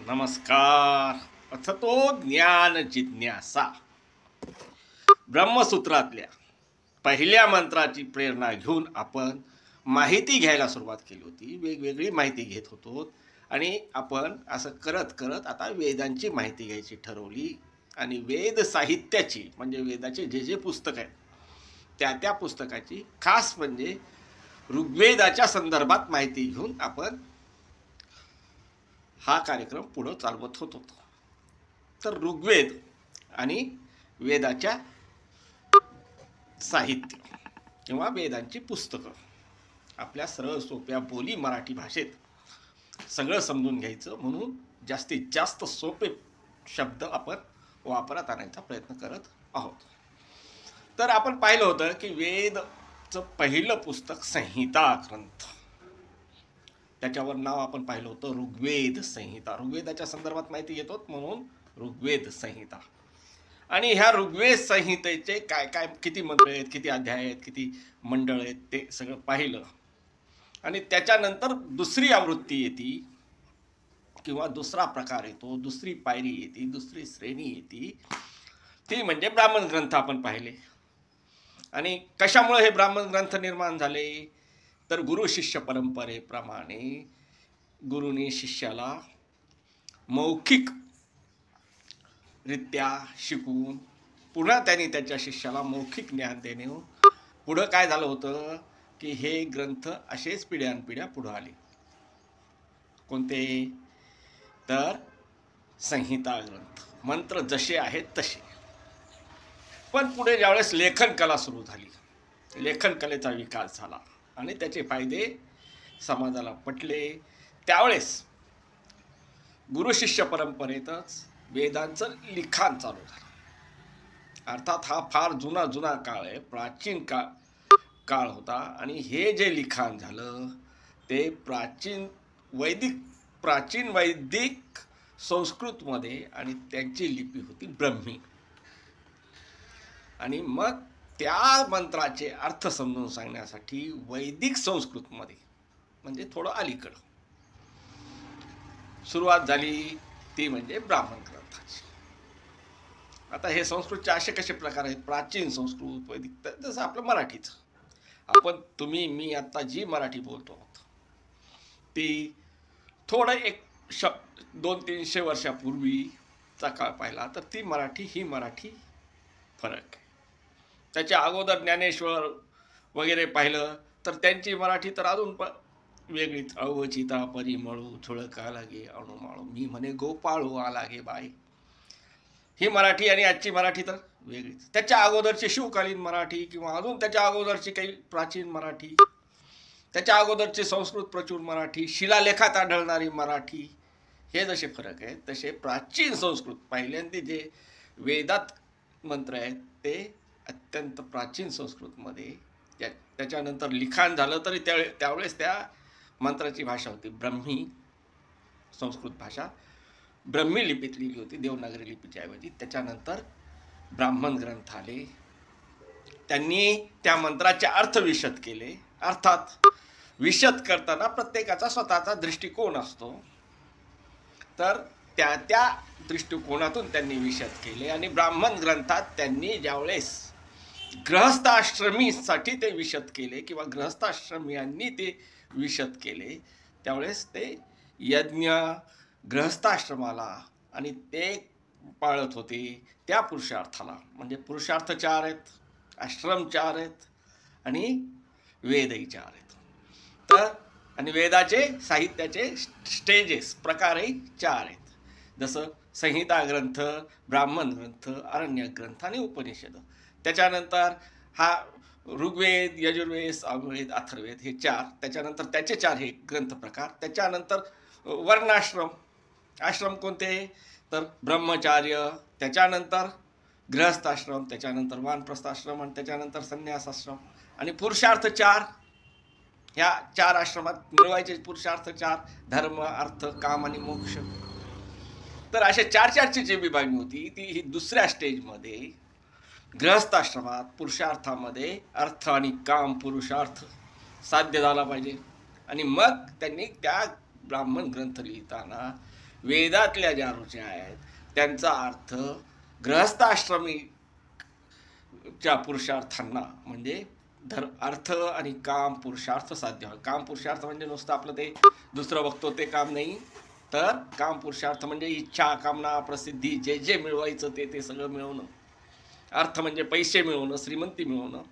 नमस्कार. अथ तो ज्ञान जिज्ञासा ब्रह्मसूत्रातल्या पहिल्या मंत्राची प्रेरणा घेऊन आपण माहिती घ्यायला सुरुवात केली होती. वेगवेगळी माहिती घेत होतो आणि आपण असं करत करत आता वेदांची माहिती घ्यायची ठरवली. आणि वेद साहित्याची म्हणजे वेदाचे जे जे पुस्तक आहेत त्या पुस्तकाची खास म्हणजे ऋग्वेदाच्या संदर्भात माहिती घेऊन आपण हा कार्यक्रम पुढे चालवत होतो. तर ऋग्वेद आणि वेदाच्या साहित्य किंवा वेदांची पुस्तकं आपल्या सरळ सोप्या बोली मराठी भाषेत सगळं समजून घ्यायचं म्हणून जास्तीत जास्त सोपे शब्द आपण वापरात आणायचा प्रयत्न करत आहोत. तर आपण पाहिलं होतं की वेदचं पहिलं पुस्तक संहिता ग्रंथ, त्याच्यावर नाव आपण पाहिलं होतं ऋग्वेद संहिता. ऋग्वेदाच्या संदर्भात माहिती घेतो म्हणून ऋग्वेद संहिता. आणि ह्या ऋग्वेद संहितेचे काय काय किती मंत्र आहेत, किती अध्याय आहेत, किती मंडळ आहेत ते सगळं पाहिलं. आणि त्याच्यानंतर दुसरी आवृत्ती येते किंवा दुसरा प्रकार येतो, दुसरी पायरी येते, दुसरी श्रेणी येते, ती म्हणजे ब्राह्मण ग्रंथ आपण पाहिले. आणि कशामुळे हे ब्राह्मण ग्रंथ निर्माण झाले तर गुरु शिष्य परंपरेप्रमाणे गुरुने शिष्याला मौखिक रित्या शिकून पुन्हा त्यांनी त्याच्या शिष्याला मौखिक ज्ञान देणे. पुढं काय झालं होतं की हे ग्रंथ असेच पिढ्यानपिढ्या पुढं आले. कोणते तर संहिता ग्रंथ, मंत्र जसे आहेत तसे. पण पुढे ज्यावेळेस लेखन कला सुरू झाली, लेखन कलेचा विकास झाला आणि त्याचे फायदे समाजाला पटले, त्यावेळेस गुरुशिष्य परंपरेतच वेदांचं लिखाण चालू झालं. अर्थात हा फार जुना काळ आहे, प्राचीन काळ होता. आणि हे जे लिखाण झालं ते प्राचीन वैदिक संस्कृतमध्ये आणि त्यांची लिपी होती ब्रह्मी. आणि मग त्या मंत्राचे अर्थ समजून सांगण्यासाठी वैदिक संस्कृतमध्ये म्हणजे थोडं अलीकडं सुरुवात झाली, ती म्हणजे ब्राह्मण ग्रंथाची. आता हे संस्कृतचे असे कसे प्रकार आहेत, प्राचीन संस्कृत, वैदिक, जसं आपलं मराठीचं. आपण तुम्ही मी आता जी मराठी बोलतो आहोत ती थोडं एक 200-300 वर्षापूर्वीचा काळ पाहिला तर ती मराठी ही मराठी फरक आहे. त्याच्या अगोदर ज्ञानेश्वर वगैरे पाहिलं तर त्यांची मराठी तर अजून वेगळीच. अवचिता परिमळू झुळका लागे अणुमाळू, मी म्हणे गोपाळू आलागे बाई, ही मराठी. आणि आजची मराठी तर वेगळीच. त्याच्या अगोदरची शिवकालीन मराठी किंवा अजून त्याच्या अगोदरची काही प्राचीन मराठी, त्याच्या अगोदरची संस्कृत प्रचूर मराठी, शिलालेखात आढळणारी मराठी, हे जसे फरक आहेत तसे प्राचीन संस्कृत पहिल्यांदा जे वेदात मंत्र आहेत ते अत्यंत प्राचीन संस्कृतमध्ये, त्याच्यानंतर लिखाण झालं तरी त्यावेळेस त्या मंत्राची भाषा होती ब्रह्मी. संस्कृत भाषा ब्रह्मी लिपीत लिहिली होती, देवनागरी लिपीच्या ऐवजी. त्याच्यानंतर ब्राह्मण ग्रंथ आले, त्यांनी त्या मंत्राचे अर्थ विशद केले. अर्थात विशद करताना प्रत्येकाचा स्वतःचा दृष्टिकोन असतो, तर त्या दृष्टिकोनातून त्यांनी विशद केले. आणि ब्राह्मण ग्रंथात त्यांनी ज्यावेळेस गृहस्थाश्रमीसाठी ते विशद केले किंवा गृहस्थाश्रमीयांनी ते विशद केले, त्यावेळेस ते यज्ञ गृहस्थाश्रमाला आणि ते पाळत होते त्या पुरुषार्थाला. म्हणजे पुरुषार्थ 4 आहेत, आश्रम 4 आहेत आणि वेदही 4 आहेत. तर आणि वेदाचे साहित्याचे स्टेजेस प्रकारही 4 आहेत, जसं संहिता ग्रंथ, ब्राह्मण ग्रंथ, अरण्य ग्रंथ आणि उपनिषद. त्याच्यानंतर हा ऋग्वेद, यजुर्वेद, सामवेद, अथर्ववेद हे 4. त्याच्यानंतर त्याचे 4 हे ग्रंथ प्रकार. त्याच्यानंतर वर्णाश्रम, आश्रम कोणते तर ब्रह्मचार्य, त्याच्यानंतर गृहस्थाश्रम, त्याच्यानंतर वानप्रस्थाश्रम आणि त्याच्यानंतर संन्यासाश्रम. आणि पुरुषार्थ 4, ह्या 4 आश्रमात मिळवायचे पुरुषार्थ 4, धर्म, अर्थ, काम आणि मोक्ष. तर अशा 4ची जी विभागणी होती ती ही दुसऱ्या स्टेजमध्ये गृहस्थाश्रमात पुरुषार्थामध्ये अर्थ आणि काम पुरुषार्थ साध्य झाला पाहिजे. आणि मग त्यांनी त्या ब्राह्मण ग्रंथ लिहिताना वेदातल्या ज्या रुचा आहेत त्यांचा अर्थ गृहस्थाश्रमी च्या पुरुषार्थांना म्हणजे अर्थ आणि काम पुरुषार्थ साध्य व्हावे. काम पुरुषार्थ म्हणजे नुसतं आपलं ते दुसरं बघतो ते काम नाही, तर काम पुरुषार्थ म्हणजे इच्छा कामना प्रसिद्धी जे जे मिळवायचं ते सगळं मिळवणं. अर्थ म्हणजे पैसे मिळवणं, श्रीमंती मिळवणं.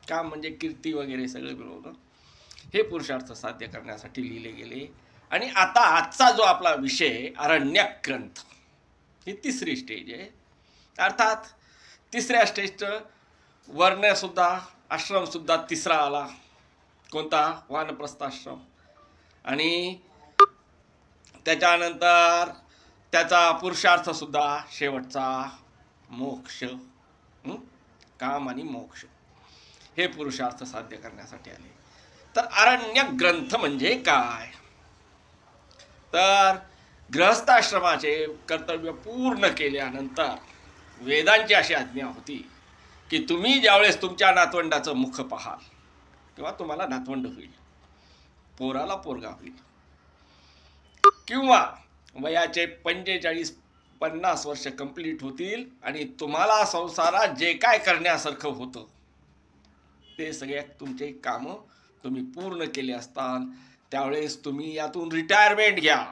काम म्हणजे कीर्ती वगैरे सगळं मिळवणं. हे पुरुषार्थ साध्य करण्यासाठी लिहिले गेले. आणि आता आजचा जो आपला विषय आरण्यक ग्रंथ, ही तिसरी स्टेज आहे. अर्थात तिसऱ्या स्टेजचं वर्णसुद्धा आश्रमसुद्धा तिसरा आला. कोणता? वानप्रस्थाश्रम. आणि त्याच्यानंतर त्याचा पुरुषार्थसुद्धा शेवटचा मोक्ष. काम आणि मोक्ष हे पुरुषार्थ साध्य करण्यासाठी आले. तर आरण्यक ग्रंथ म्हणजे काय? तर गृहस्थाश्रमाचे कर्तव्य पूर्ण केल्यानंतर वेदांची अशी आज्ञा होती की तुम्ही ज्यावेळेस तुमच्या नातवंडाचं मुख पाहाल किंवा तुम्हाला नातवंड होईल, पोराला पोरगा होईल किंवा वयाचे 45-50 वर्ष कंप्लीट होतील आणि तुम्हाला संसारात जे काय करण्यासारखं होतं ते सगळे तुमचे कामं तुम्ही पूर्ण केले असताल, त्यावेळेस तुम्ही यातून रिटायरमेंट घ्या,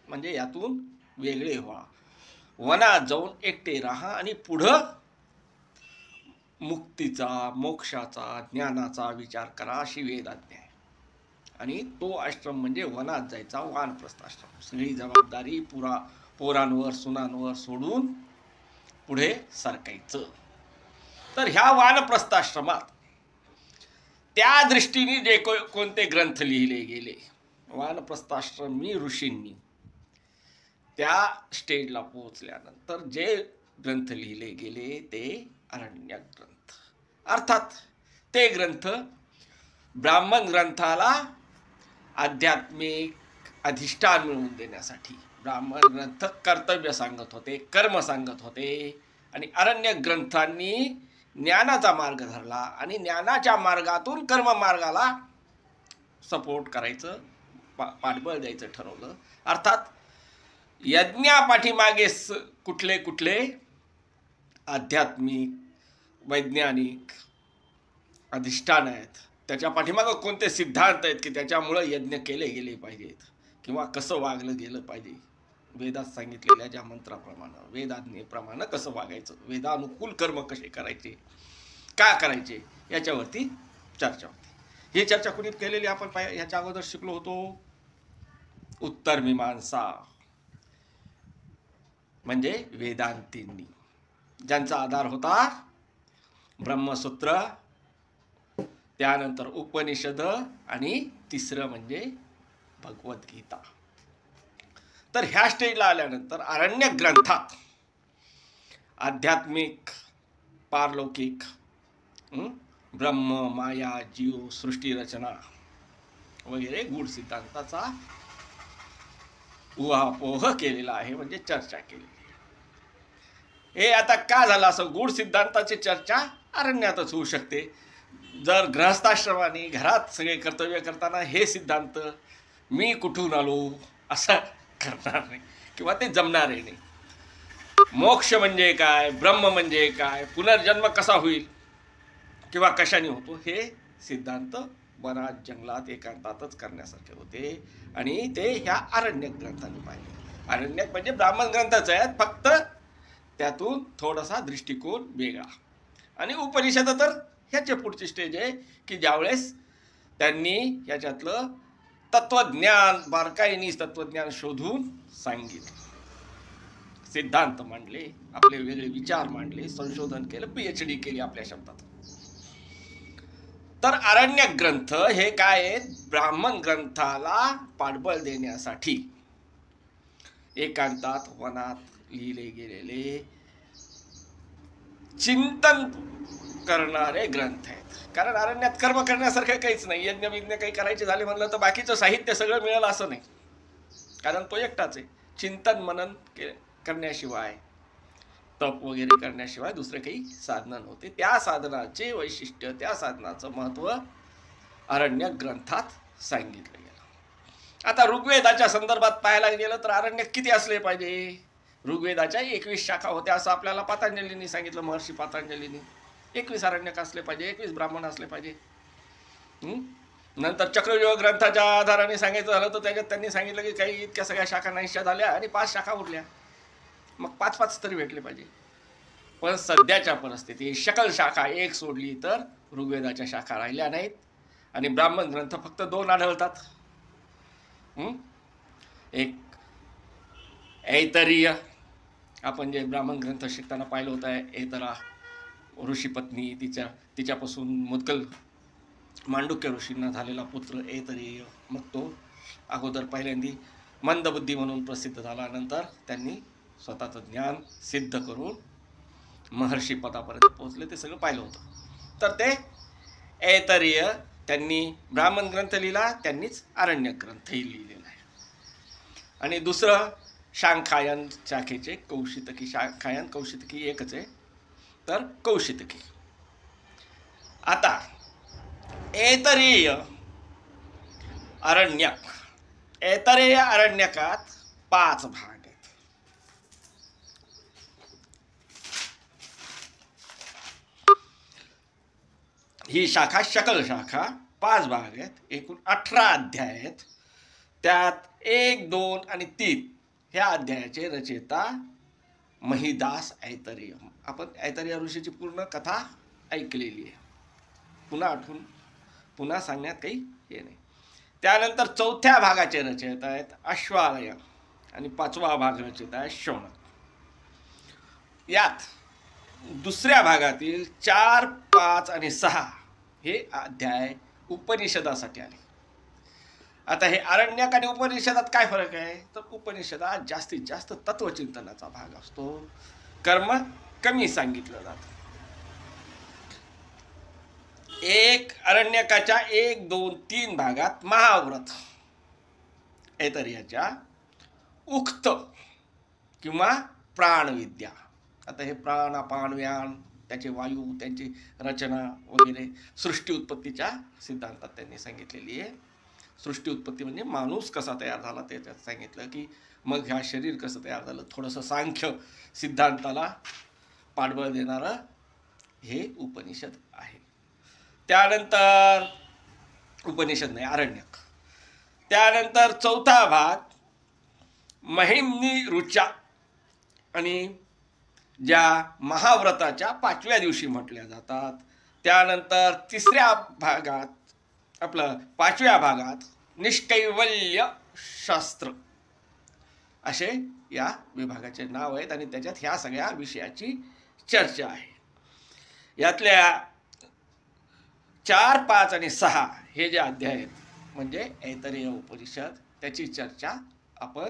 म्हणजे यातून वेगळे व्हा, वनात जाऊन एकटे राहा आणि पुढं मुक्तीचा, मोक्षाचा, ज्ञानाचा विचार करा अशी वेदाज्ञा आहे. आणि तो आश्रम म्हणजे वनात जायचा वानप्रस्थाश्रम. सगळी जबाबदारी पोरांवर सुनांवर सोडून पुढे सरकायचं. तर ह्या वानप्रस्थाश्रमात त्या दृष्टीने जे कोणते ग्रंथ लिहिले गेले वानप्रस्थाश्रमी ऋषींनी, त्या स्टेजला पोहोचल्यानंतर जे ग्रंथ लिहिले गेले ते आरण्यक ग्रंथ. अर्थात ते ग्रंथ ब्राह्मण ग्रंथाला आध्यात्मिक अधिष्ठान मिळवून देण्यासाठी ब्राह्मण ग्रंथ कर्तव्य सांगत होते, कर्म सांगत होते. आणि आरण्यक ग्रंथांनी ज्ञानाचा मार्ग धरला आणि ज्ञानाच्या मार्गातून कर्म मार्गाला सपोर्ट करायचं, पाठबळ द्यायचं ठरवलं. अर्थात यज्ञापाठीमागे कुठले कुठले आध्यात्मिक वैज्ञानिक अधिष्ठान आहेत, त्याच्या पाठीमागं कोणते सिद्धांत आहेत की त्याच्यामुळं यज्ञ केले गेले पाहिजेत किंवा कसं वागलं गेलं पाहिजे, वेदात सांगितलेल्या ज्या मंत्राप्रमाणे वेदाज्ञेप्रमाणे कसं वागायचं, वेदानुकूल कर्म कसे करायचे, का करायचे, याच्यावरती चर्चा होती. ही चर्चा कुणी केलेली आपण ह्याच्या अगोदर शिकलो होतो. उत्तर मीमांसा म्हणजे वेदांतींनी, ज्यांचा आधार होता ब्रह्मसूत्र, त्यानंतर उपनिषद आणि तिसरं म्हणजे भगवद्गीता. तर ह्या स्टेजला आल्यानंतर आरण्यक ग्रंथात आध्यात्मिक पारलौकिक ब्रह्म माया जीव सृष्टी रचना वगैरे गूढ सिद्धांताचा उहापोह केलेला आहे, म्हणजे चर्चा केलेली आहे. हे आता का झालं असं? गूढ सिद्धांताची चर्चा अरण्यातच होऊ शकते. जर गृहस्थाश्रमाने घरात सगळे कर्तव्य करताना हे सिद्धांत मी कुठून आलो असं करणार नाही किंवा ते जमणारही नाही. मोक्ष म्हणजे काय, ब्रह्म म्हणजे काय, पुनर्जन्म कसा होईल किंवा कशाने होतो, हे सिद्धांत वनात जंगलात एकांतातच करण्यासारखे होते. आणि ते ह्या आरण्यक ग्रंथांनी पाहिले. आरण्यक म्हणजे ब्राह्मण ग्रंथच आहेत, फक्त त्यातून थोडासा दृष्टिकोन वेगळा. आणि उपनिषद तर ह्याच्या पुढची स्टेज आहे की ज्यावेळेस त्यांनी ह्याच्यातलं तत्वज्ञान, बारकाईने तत्वज्ञान शोधून सांगितलं, सिद्धांत मांडले, आपले वेगळे विचार मांडले, संशोधन केलं, PhD केली आपल्या शब्दात. तर आरण्यक ग्रंथ हे काय आहेत? ब्राह्मण ग्रंथाला पाठबळ देण्यासाठी एकांतात वनात लिहिले गेलेले चिंतन करणारे ग्रंथ आहेत. कारण अरण्यात कर्म करण्यासारखं काहीच नाही. यज्ञ विज्ञ काही करायचे झाले म्हणलं तर बाकीचं साहित्य सगळं मिळेल असं नाही, कारण तो एकटाच आहे. चिंतन मनन करण्याशिवाय, तप वगैरे करण्याशिवाय दुसरे काही साधन नव्हते. त्या साधनाचे वैशिष्ट्य, त्या साधनाचं महत्त्व आरण्यक ग्रंथात सांगितलं गेलं. आता ऋग्वेदाच्या संदर्भात पाहायला गेलं तर अरण्यक किती असले पाहिजे? ऋग्वेदाच्या 21 शाखा होत्या असं आपल्याला पतंजलींनी सांगितलं. महर्षी पतंजलींनी 21 अरण्यक असले पाहिजे, 21 ब्राह्मण असले पाहिजे. नंतर चक्रव्यूह ग्रंथाच्या आधाराने सांगायचं झालं तर त्याच्यात त्यांनी सांगितलं की काही इतक्या सगळ्या शाखा नाहीशा झाल्या आणि 5 शाखा उरल्या. मग 5-5 तरी भेटले पाहिजे. पण सध्याच्या परिस्थितीत शकल शाखा एक सोडली तर ऋग्वेदाच्या शाखा राहिल्या नाहीत आणि ब्राह्मण ग्रंथ फक्त 2 आढळतात. एक ऐतरीय, आपण जे ब्राह्मण ग्रंथ शिकताना पाहिलं होतं, ऐतरा ऋषीपत्नी, तिच्यापासून मुद्गल मांडुक्य ऋषींना झालेला पुत्र ऐतरेय. मग तो अगोदर पहिल्यांदी मंदबुद्धी म्हणून प्रसिद्ध झाला, नंतर त्यांनी स्वतःचं ज्ञान सिद्ध करून महर्षी पदापर्यंत पोहोचले. ते सगळं पाहिलं होतं. तर ते ऐतरेय त्यांनी ब्राह्मण ग्रंथ लिहिला, त्यांनीच अरण्यक ग्रंथही लिहिलेला आहे. आणि दुसरं शांखायन शाखेचे कौशितकी. शांखायन कौशितकी एकच आहे, तर कौशितकी. आता ऐतरेय अरण्यक, ऐतरेय अरण्यकात 5 भाग आहेत. ही शाखा शकल शाखा 5 भाग आहेत. एकूण 18 अध्याय आहेत. त्यात 1, 2 आणि 3 ह्या अध्यायाचे रचयिता महिदास ऐतरेय. आपण ऐतरेय ऋषीची पूर्ण कथा ऐकलेली आहे, पुन्हा सांगण्यात काही हे नाही. त्यानंतर 4थ्या भागाचे रचयिता आहेत अश्वालय आणि 5वा भाग रचयिता आहे शौनक. यात दुसऱ्या भागातील 4, 5 आणि 6 हे अध्याय उपनिषदासाठी आले. आता हे अरण्यक आणि उपनिषदात काय फरक आहे? तर उपनिषदात जास्तीत जास्त तत्वचिंतनाचा भाग असतो, कर्म कमी सांगितलं जातं. एक अरण्यकाच्या 1, 2, 3 भागात महाव्रत, ऐतरेयाच्या उक्त किंवा प्राणविद्या. आता हे प्राण, अपान, व्यान, त्याचे वायू, त्यांची रचना वगैरे सृष्टी उत्पत्तीच्या सिद्धांतात त्यांनी सांगितलेली आहे. सृष्टी उत्पत्ती म्हणजे माणूस कसा तयार झाला त्याच्यात सांगितलं, की मग ह्या शरीर कसं तयार झालं. थोडंसं सांख्य सिद्धांताला पाठबळ देणारं हे उपनिषद आहे. त्यानंतर उपनिषद नाही, अरण्यक. त्यानंतर 4था भाग महिम्नी ऋचा आणि ज्या महाव्रताच्या 5व्या दिवशी म्हटल्या जातात. त्यानंतर 3ऱ्या भागात, आपलं 5व्या भागात निष्कैवल्य शास्त्र असे या विभागाचे नाव आहेत आणि त्याच्यात ह्या सगळ्या विषयाची चर्चा आहे. यातल्या 4, 5 आणि 6 हे जे अध्याय आहेत म्हणजे ऐतरेय उपनिषद, त्याची चर्चा आपण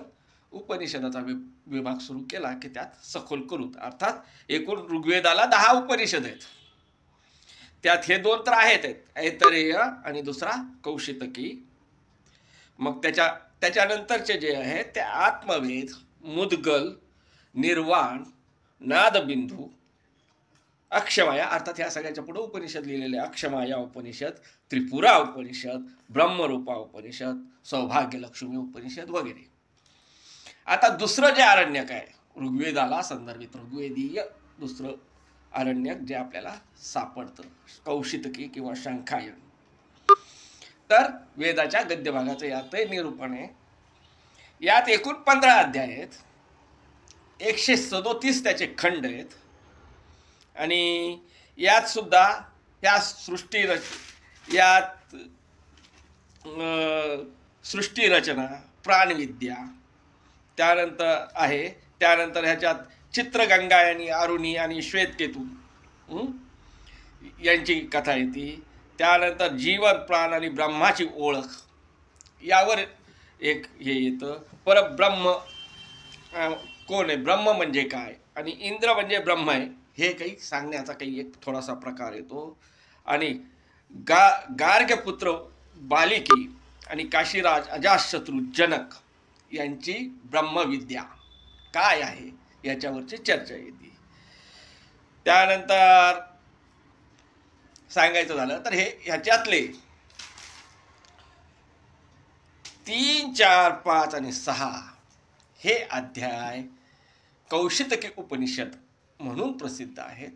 उपनिषदाचा विभाग सुरू केला की त्यात सखोल करू. अर्थात एकूण ऋग्वेदाला 10 उपनिषद आहेत. त्यात हे 2 तर आहेत, ऐतरेय आणि दुसरा कौशितकी. मग त्याच्यानंतरचे जे आहेत ते आत्मवेद, मुद्गल, निर्वाण, नादबिंदू, अक्षमाया, अर्थात ह्या सगळ्याच्या पुढे उपनिषद लिहिलेले, अक्षमाया उपनिषद, त्रिपुरा उपनिषद, ब्रह्मरूपा उपनिषद, सौभाग्यलक्ष्मी उपनिषद वगैरे. आता दुसरं जे अरण्यक आहे ऋग्वेदाला संदर्भित, ऋग्वेदीय दुसरं अरण्यक जे आपल्याला सापडतं, कौशितकी किंवा शांखायन. तर वेदाच्या गद्य भागाचं यातही निरूपण आहे. यात एकूण 15 अध्याय आहेत, 137 त्याचे खंड आहेत आणि यात सुद्धा या यात सृष्टी रचना, प्राणविद्या त्यानंतर आहे. त्यानंतर ह्याच्यात चित्रगंगायनी, अरुणी आणि श्वेतकेतू यांची कथा येते. त्यानंतर जीवन, प्राण आणि ब्रह्माची ओळख यावर एक हे येतं. परत ब्रह्म कोण आहे, ब्रह्म म्हणजे काय आणि इंद्र म्हणजे ब्रह्म आहे हे काही सांगण्याचा काही एक थोडासा प्रकार येतो. आणि गार्ग्यपुत्र बालिकी आणि काशीराज अजातशत्रू जनक यांची ब्रह्मविद्या काय आहे याच्यावरची चर्चा येते. त्यानंतर सांगायचं झालं तर हे ह्याच्यातले 3, 4, 5 आणि 6 हे अध्याय कौशितकी उपनिषद म्हणून प्रसिद्ध आहेत.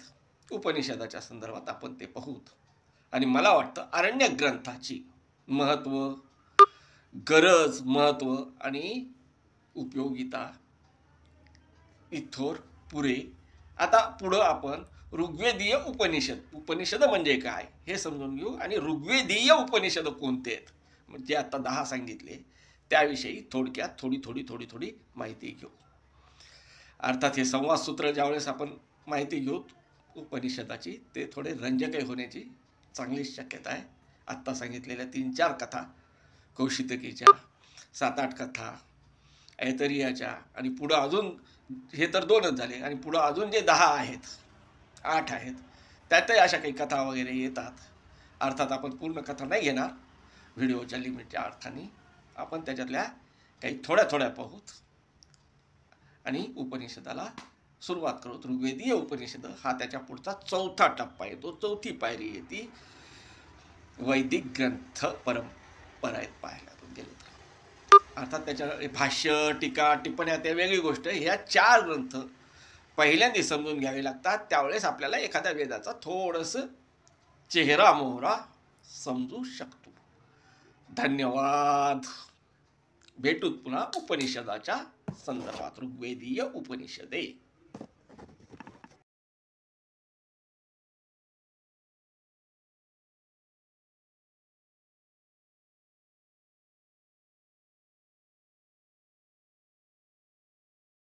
उपनिषदाच्या संदर्भात आपण ते पाहूत. आणि मला वाटतं अरण्य ग्रंथाची महत्त्व, गरज, महत्त्व आणि उपयोगिता इथोर पुरे. आता पुढं आपण ऋग्वेदीय उपनिषद म्हणजे काय हे समजून घेऊ आणि ऋग्वेदीय उपनिषद कोणते आहेत म्हणजे आता 10 सांगितले त्याविषयी थोडक्यात थोडी माहिती घेऊ. अर्थात हे संवाद सूत्र ज्यावेळेस आपण माहिती घेऊ उपनिषदाची ते थोडे रंजकही होण्याची चांगली शक्यता आहे. आत्ता सांगितलेल्या 3-4 कथा कौशितकीच्या, 7-8 कथा ऐतरियाच्या आणि पुढं अजून हे तर 2च झाले आणि पुढं अजून जे 10 आहेत, 8 आहेत त्यातही अशा काही कथा वगैरे येतात. अर्थात आपण पूर्ण कथा नाही घेणार, व्हिडिओच्या लिमिटच्या अर्थाने आपण त्याच्यातल्या काही थोड्या पाहूत आणि उपनिषदाला सुरुवात करू. ऋग्वेदीय उपनिषद हा त्याच्या पुढचा 4था टप्पा येतो, 4थी पायरी येते. वैदिक ग्रंथ परंपरा आहेत पाहायला गेलो तर. अर्थात त्याच्या भाष्य, टीका, टिप्पण्या त्या वेगळी गोष्ट. ह्या 4 ग्रंथ पहिल्यांदा समजून घ्यावे लागतात. त्यावेळेस आपल्याला एखाद्या वेदाचा थोडंसं चेहरा मोहरा समजू शकतो. धन्यवाद. भेटूत पुन्हा उपनिषदाच्या संदर्भात. ऋग्वेदीय उपनिषदे.